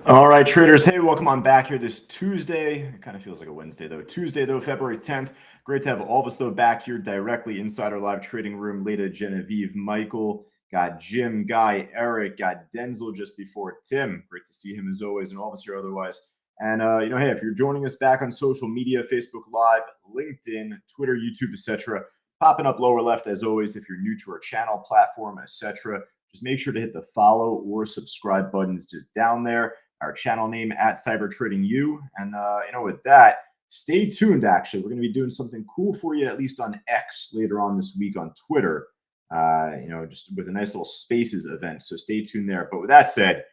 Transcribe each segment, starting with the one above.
All right, traders. Hey, welcome on back here this Tuesday. It kind of feels like a Wednesday, though. Tuesday, though, February 10th. Great to have all of us, though, back here directly inside our live trading room. Leda, Genevieve, Michael, got Jim, Guy, Eric, got Denzel just before Tim. Great to see him as always, and all of us here otherwise. And, hey, if you're joining us back on social media, Facebook Live, LinkedIn, Twitter, YouTube, etc., popping up lower left as always. If you're new to our channel, platform, etc., just make sure to hit the follow or subscribe buttons just down there. Our channel name at Cyber Trading U. And, with that, stay tuned, actually. We're going to be doing something cool for you, at least on X later on this week on Twitter, just with a nice little Spaces event. So stay tuned there. But with that said,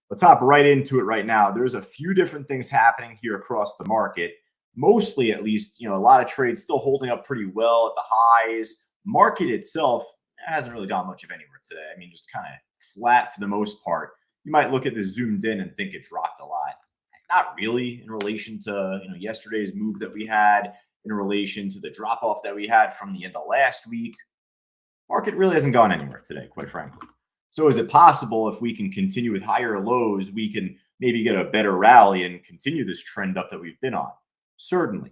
let's hop right into it right now. There's a few different things happening here across the market. Mostly, at least, a lot of trades still holding up pretty well at the highs. Market itself hasn't really gone much of anywhere today. I mean, just kind of flat for the most part. You might look at this zoomed in and think it dropped a lot. Not really in relation to yesterday's move that we had, in relation to the drop off that we had from the end of last week. Market really hasn't gone anywhere today, quite frankly. So is it possible if we can continue with higher lows, we can maybe get a better rally and continue this trend up that we've been on? Certainly.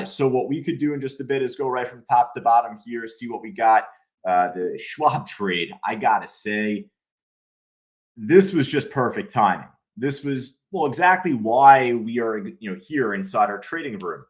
So what we could do in just a bit is go right from top to bottom here, see what we got. The Schwab trade, I gotta say, this was just perfect timing. This was, exactly why we are, here inside our trading room.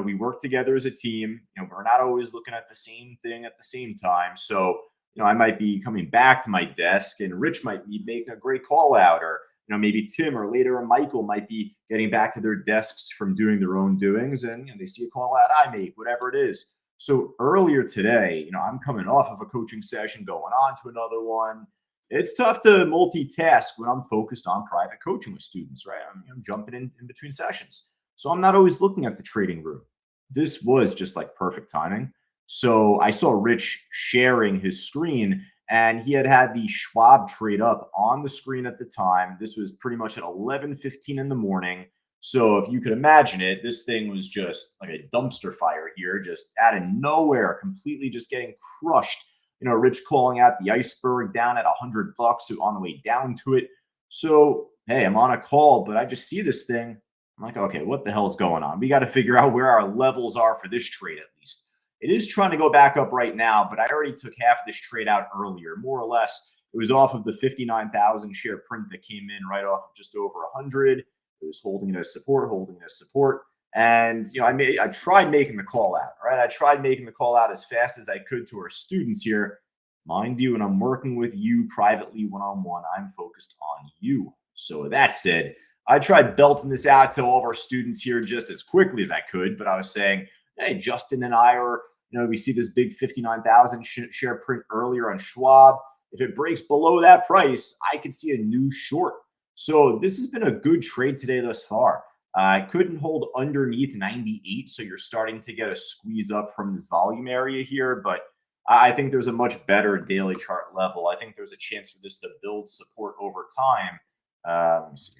We work together as a team. We're not always looking at the same thing at the same time. So, I might be coming back to my desk and Rich might be making a great call out, or, maybe Tim or later Michael might be getting back to their desks from doing their own doings and they see a call out I make, whatever it is. So earlier today, I'm coming off of a coaching session, going on to another one. It's tough to multitask when I'm focused on private coaching with students, right? I'm jumping in between sessions. So I'm not always looking at the trading room. This was just like perfect timing. So I saw Rich sharing his screen and he had the Schwab trade up on the screen at the time. This was pretty much at 11:15 in the morning. So if you could imagine it, this thing was just like a dumpster fire here, just out of nowhere, completely just getting crushed. Rich calling out the iceberg down at $100 on the way down to it. So, hey, I'm on a call, but I just see this thing. I'm like, okay, what the hell's going on? We got to figure out where our levels are for this trade, at least. It is trying to go back up right now, but I already took half of this trade out earlier. More or less, it was off of the 59,000 share print that came in right off of just over 100. It was holding it as support. And, I tried making the call out, right? I tried making the call out as fast as I could to our students here. Mind you, when I'm working with you privately one-on-one, I'm focused on you. So with that said, I tried belting this out to all of our students here just as quickly as I could. But I was saying, hey, Justin and I are, we see this big 59,000 share print earlier on Schwab. If it breaks below that price, I could see a new short. So this has been a good trade today thus far. I couldn't hold underneath 98, so you're starting to get a squeeze up from this volume area here, but I think there's a much better daily chart level. I think there's a chance for this to build support over time. Let me see.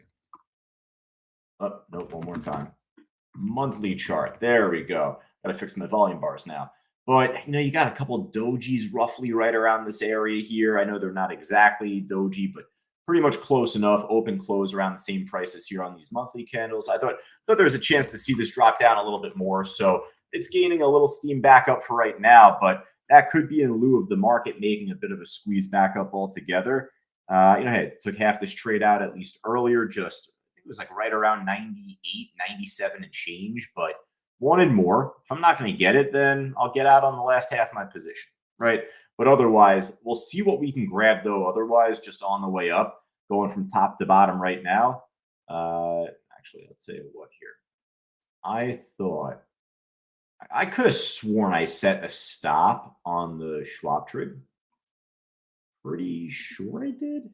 Oh, nope, one more time. Monthly chart. There we go. Got to fix my volume bars now. But, you got a couple dojis roughly right around this area here. I know they're not exactly doji, but pretty much close enough. Open, close around the same prices here on these monthly candles. I thought there was a chance to see this drop down a little bit more. So it's gaining a little steam back up for right now, but that could be in lieu of the market making a bit of a squeeze back up altogether. Hey, took half this trade out at least earlier. Just I think it was like right around 98, 97 and change, but wanted more. If I'm not going to get it, then I'll get out on the last half of my position, right? But otherwise, we'll see what we can grab, though. Otherwise, just on the way up, going from top to bottom right now. Actually, I'll tell you what here. I thought I could have sworn I set a stop on the Schwab trade. Pretty sure I did.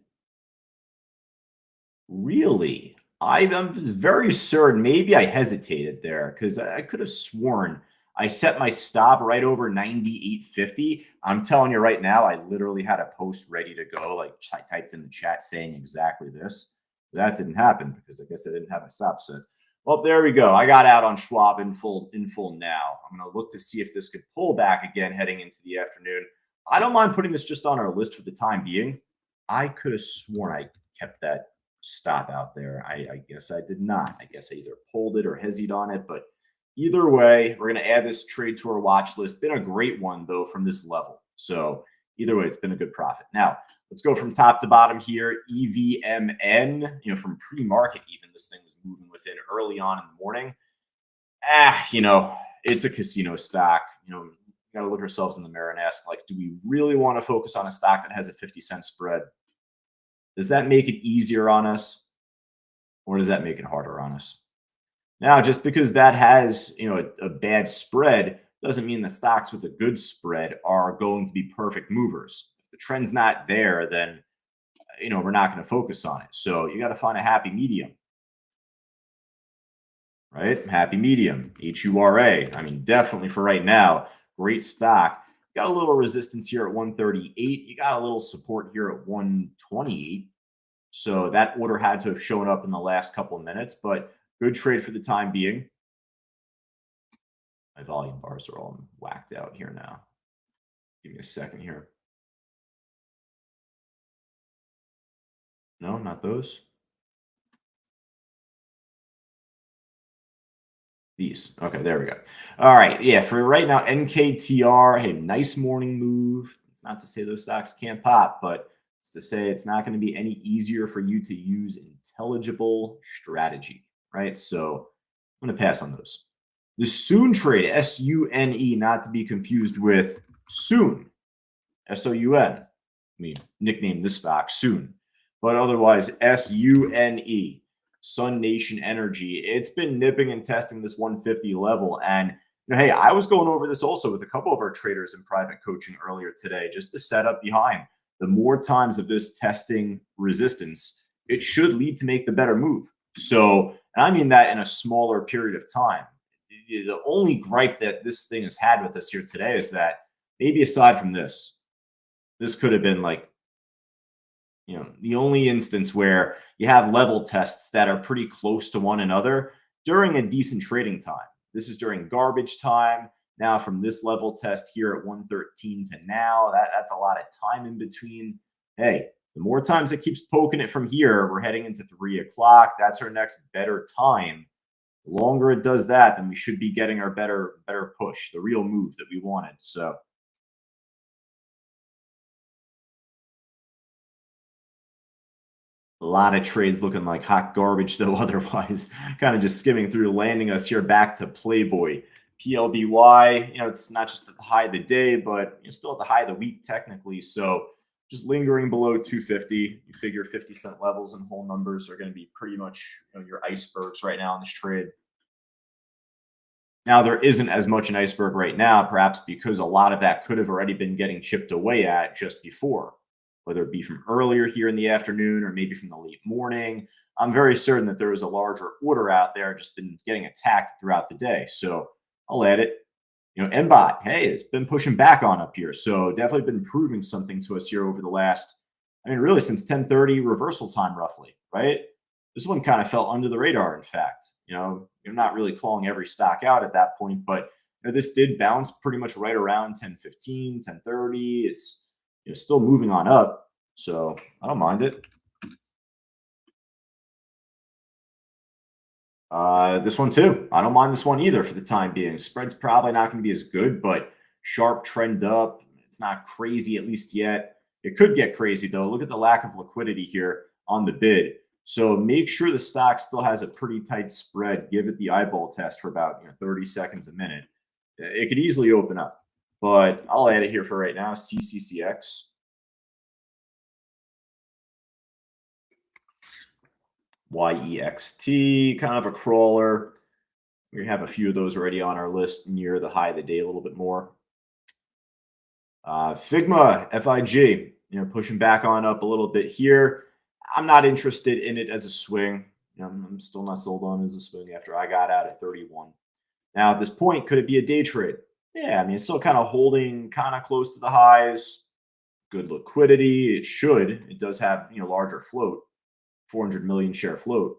Really? I'm very certain. Maybe I hesitated there because I could have sworn I set my stop right over 98.50. I'm telling you right now, I literally had a post ready to go. Like I typed in the chat saying exactly this. That didn't happen because I guess I didn't have a stop set. Well, there we go. I got out on Schwab in full now. I'm going to look to see if this could pull back again heading into the afternoon. I don't mind putting this just on our list for the time being. I could have sworn I kept that stop out there. I guess I did not. I guess I either pulled it or hesied on it, but either way, we're going to add this trade to our watch list. Been a great one though from this level. So either way, it's been a good profit. Now let's go from top to bottom here. EVMN, from pre-market, even this thing was moving within early on in the morning. It's a casino stock. Got to look ourselves in the mirror and ask, like, do we really want to focus on a stock that has a 50-cent spread? Does that make it easier on us, or does that make it harder on us? Now, just because that has, a bad spread doesn't mean the stocks with a good spread are going to be perfect movers. If the trend's not there, then, we're not going to focus on it. So you got to find a happy medium, right? Happy medium, HURA. I mean, definitely for right now, great stock. Got a little resistance here at 138. You got a little support here at 128. So that order had to have shown up in the last couple of minutes, but good trade for the time being. My volume bars are all whacked out here now. Give me a second here. No, not those. These. Okay, there we go. All right. Yeah, for right now, NKTR, hey, nice morning move. It's not to say those stocks can't pop, but it's to say it's not going to be any easier for you to use intelligible strategy, right? So I'm going to pass on those. The Soon trade, SUNE, not to be confused with Soon, SOUN. I mean, nickname this stock Soon, but otherwise SUNE. Sun Nation Energy. It's been nipping and testing this 150 level. And hey, I was going over this also with a couple of our traders in private coaching earlier today, just the setup behind. The more times of this testing resistance, it should lead to make the better move. So, and I mean that in a smaller period of time. The only gripe that this thing has had with us here today is that maybe aside from this could have been like, the only instance where you have level tests that are pretty close to one another during a decent trading time. This is during garbage time. Now, from this level test here at 113 to now, that's a lot of time in between. Hey, the more times it keeps poking it from here, we're heading into 3 o'clock. That's our next better time. The longer it does that, then we should be getting our better push, the real move that we wanted. So a lot of trades looking like hot garbage, though, otherwise, kind of just skimming through, landing us here back to Playboy. PLBY, it's not just at the high of the day, but still at the high of the week, technically. So just lingering below 250. You figure 50-cent levels and whole numbers are going to be pretty much your icebergs right now in this trade. Now, there isn't as much an iceberg right now, perhaps because a lot of that could have already been getting chipped away at just before, whether it be from earlier here in the afternoon or maybe from the late morning. I'm very certain that there was a larger order out there, just been getting attacked throughout the day. So I'll add it. MBOT, hey, it's been pushing back on up here. So definitely been proving something to us here over the last, really since 10:30 reversal time, roughly, right? This one kind of fell under the radar, in fact. You're not really calling every stock out at that point, but this did bounce pretty much right around 10:15, 10:30. It's still moving on up, so I don't mind it. This one too. I don't mind this one either for the time being. Spread's probably not going to be as good, but sharp trend up. It's not crazy, at least yet. It could get crazy, though. Look at the lack of liquidity here on the bid. So make sure the stock still has a pretty tight spread. Give it the eyeball test for about 30 seconds a minute. It could easily open up, but I'll add it here for right now. CCCX. YEXT, kind of a crawler. We have a few of those already on our list near the high of the day a little bit more. Figma, FIG, pushing back on up a little bit here. I'm not interested in it as a swing. I'm still not sold on as a swing after I got out at 31. Now, at this point, could it be a day trade? Yeah, it's still kind of holding kind of close to the highs. Good liquidity. It should. It does have, larger float, 400 million share float.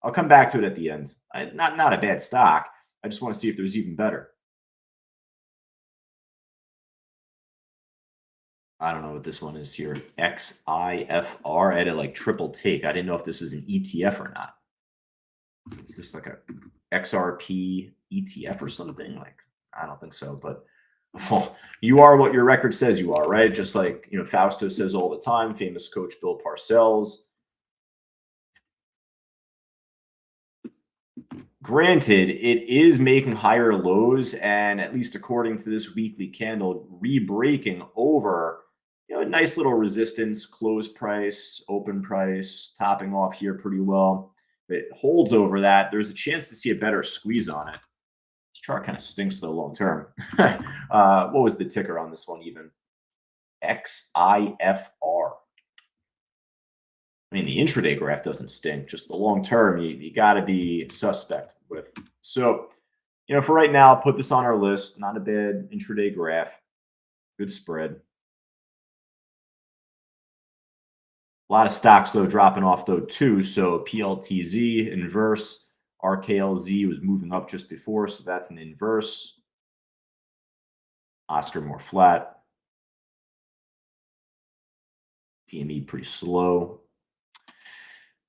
I'll come back to it at the end. Not a bad stock. I just want to see if there's even better. I don't know what this one is here. XIFR. I had to like triple take. I didn't know if this was an ETF or not. Is this like a XRP ETF or something? Like, I don't think so, but well, you are what your record says you are, right? Just like, Fausto says all the time, famous coach Bill Parcells. Granted, it is making higher lows, and at least according to this weekly candle, re-breaking over, a nice little resistance, close price, open price, topping off here pretty well. If it holds over that, there's a chance to see a better squeeze on it. This chart kind of stinks though long term. What was the ticker on this one even? XIFR. I mean, the intraday graph doesn't stink. Just the long term, you got to be suspect with. So, for right now, put this on our list. Not a bad intraday graph. Good spread. A lot of stocks, though, dropping off, though, too. So PLTZ, inverse. RKLZ was moving up just before, so that's an inverse. Oscar more flat. TME pretty slow.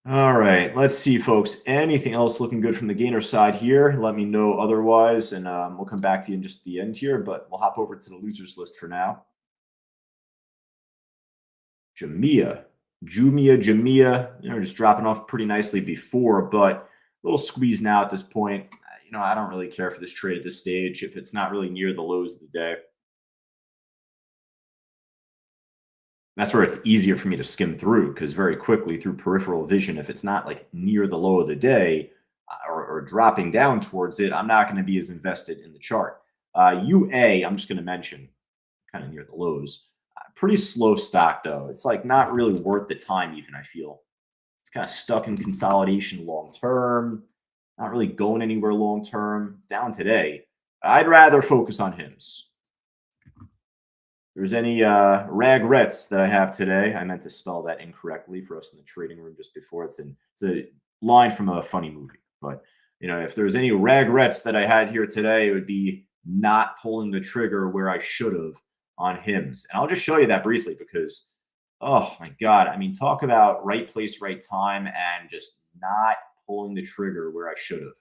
All right, let's see, folks. Anything else looking good from the gainer side here? Let me know otherwise, and we'll come back to you in just the end here, but we'll hop over to the losers list for now. Jumia, just dropping off pretty nicely before, but a little squeeze now at this point. I don't really care for this trade at this stage if it's not really near the lows of the day. That's where it's easier for me to skim through because very quickly through peripheral vision, if it's not like near the low of the day or dropping down towards it, I'm not going to be as invested in the chart. UA, I'm just going to mention kind of near the lows. Pretty slow stock though. It's like not really worth the time even, I feel. It's kind of stuck in consolidation long term, not really going anywhere long term. It's down today. I'd rather focus on HIMS. There's any ragrets that I have today. I meant to spell that incorrectly for us in the trading room just before. It's a line from a funny movie. But if there's any ragrets that I had here today, it would be not pulling the trigger where I should have on HIMS. And I'll just show you that briefly because, oh my God, I mean, talk about right place, right time, and just not pulling the trigger where I should have.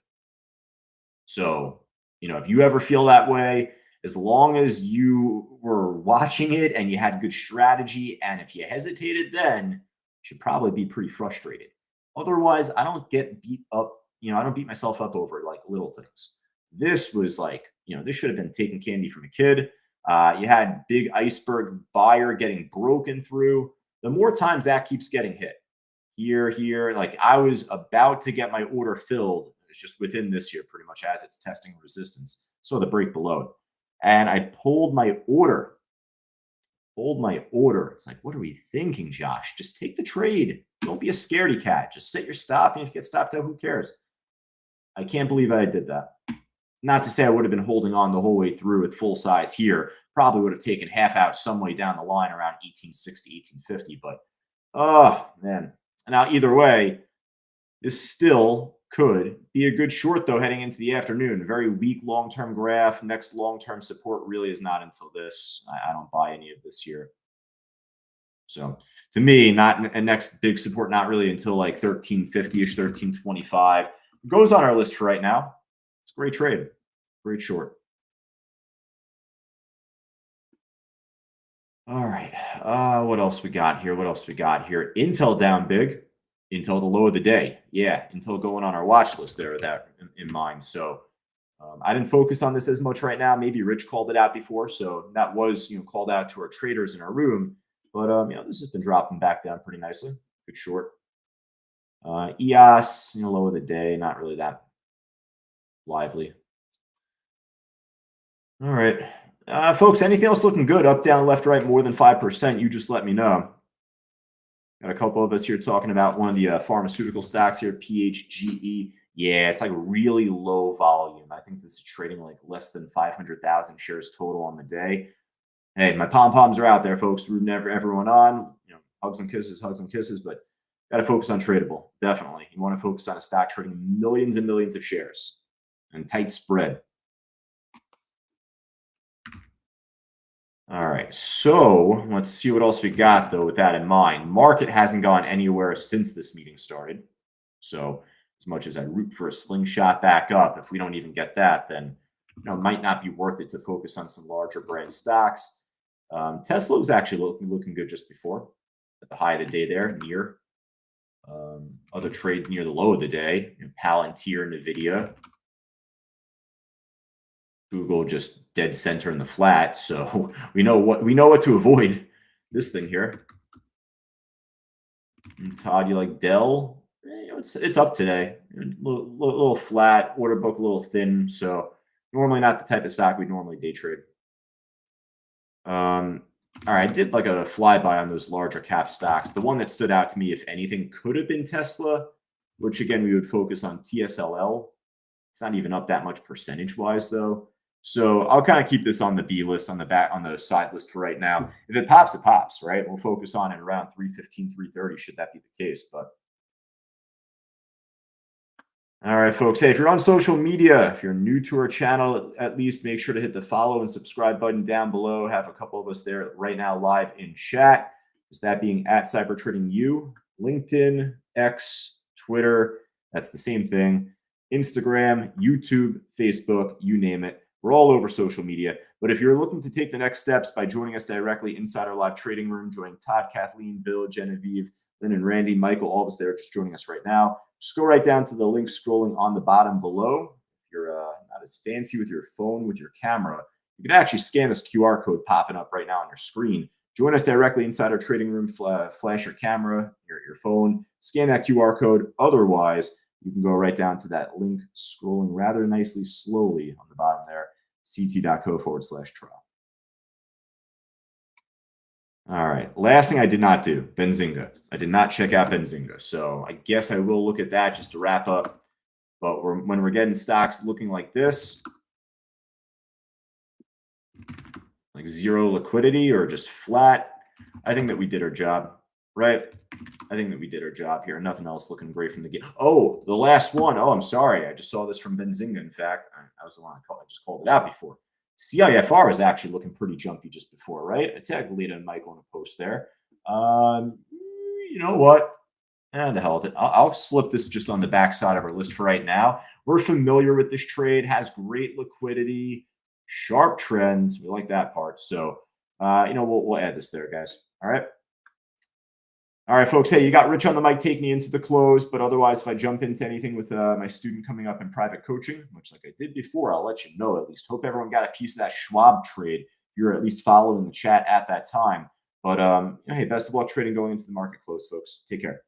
So, if you ever feel that way, as long as you were watching it and you had good strategy, and if you hesitated, then you should probably be pretty frustrated. Otherwise, I don't get beat up. I don't beat myself up over like little things. This was like, this should have been taking candy from a kid. You had big iceberg buyer getting broken through. The more times that keeps getting hit, here, like I was about to get my order filled. It's just within this here, pretty much as it's testing resistance. So the break below it. And I pulled my order. It's like, what are we thinking, Josh? Just take the trade. Don't be a scaredy cat. Just set your stop. And if you get stopped out, who cares? I can't believe I did that. Not to say I would have been holding on the whole way through with full size here. Probably would have taken half out some way down the line around 1860, 1850. But, oh, man. Now, either way, this still could be a good short, though, heading into the afternoon. Very weak long-term graph. Next long-term support really is not until this. I don't buy any of this here. So to me, not a next big support, not really until like 1350-ish, 1325. Goes on our list for right now. It's a great trade. Great short. All right. What else we got here? Intel down big. Intel the low of the day. Yeah, Intel going on our watch list there with that in mind. So I didn't focus on this as much right now. Maybe Rich called it out before. So that was, called out to our traders in our room. But, this has been dropping back down pretty nicely. Good short. EOS, low of the day. Not really that lively. All right. Folks, anything else looking good? Up, down, left, right, more than 5%. You just let me know. Got a couple of us here talking about one of the pharmaceutical stocks here, PHGE. Yeah, it's like really low volume. I think this is trading like less than 500,000 shares total on the day. Hey, my pom-poms are out there, folks, rooting everyone on. Hugs and kisses, but got to focus on tradable. Definitely. You want to focus on a stock trading millions and millions of shares and tight spread. All right, so let's see what else we got though with that in mind. Market hasn't gone anywhere since this meeting started. So as much as I root for a slingshot back up, if we don't even get that, then it might not be worth it to focus on some larger brand stocks. Tesla was actually looking good just before at the high of the day there, near other trades near the low of the day. Palantir, Nvidia, Google just dead center in the flat. So we know what to avoid. This thing here. And Todd, you like Dell? It's up today. Little flat, order book a little thin. So normally not the type of stock we normally day trade. All right, I did like a flyby on those larger cap stocks. The one that stood out to me, if anything, could have been Tesla, which again we would focus on TSLL. It's not even up that much percentage wise though. So I'll kind of keep this on the B list on the side list for right now. If it pops, it pops, right? We'll focus on it around 315, 330, should that be the case. But all right, folks. Hey, if you're on social media, if you're new to our channel, at least make sure to hit the follow and subscribe button down below. Have a couple of us there right now live in chat. Just that being at CyberTradingU, LinkedIn, X, Twitter. That's the same thing. Instagram, YouTube, Facebook, you name it. We're all over social media. But if you're looking to take the next steps by joining us directly inside our live trading room, join Todd, Kathleen, Bill, Genevieve, Lynn, and Randy, Michael, all of us there just joining us right now. Just go right down to the link scrolling on the bottom below. If you're not as fancy with your phone, with your camera, you can actually scan this QR code popping up right now on your screen. Join us directly inside our trading room. Flash your camera, your phone, scan that QR code. Otherwise, you can go right down to that link scrolling rather nicely slowly on the bottom there, ct.co/trial. All right. Last thing I did not do, Benzinga. I did not check out Benzinga. So I guess I will look at that just to wrap up. But when we're getting stocks looking like this, like zero liquidity or just flat, I think that we did our job, right? I think that we did our job here. Nothing else looking great from the game. Oh, the last one. Oh, I'm sorry. I just saw this from Benzinga. In fact, I was the one I just called it out before. CIFR is actually looking pretty jumpy just before, right? I tagged Lita and Michael in a post there. You know what? The hell with it. I'll slip this just on the backside of our list for right now. We're familiar with this trade, has great liquidity, sharp trends. We like that part. So, we'll add this there, guys. All right. All right, folks. Hey, you got Rich on the mic taking you into the close, but otherwise, if I jump into anything with my student coming up in private coaching, much like I did before, I'll let you know at least. Hope everyone got a piece of that Schwab trade. You're at least following the chat at that time. But hey, best of luck trading going into the market close, folks. Take care.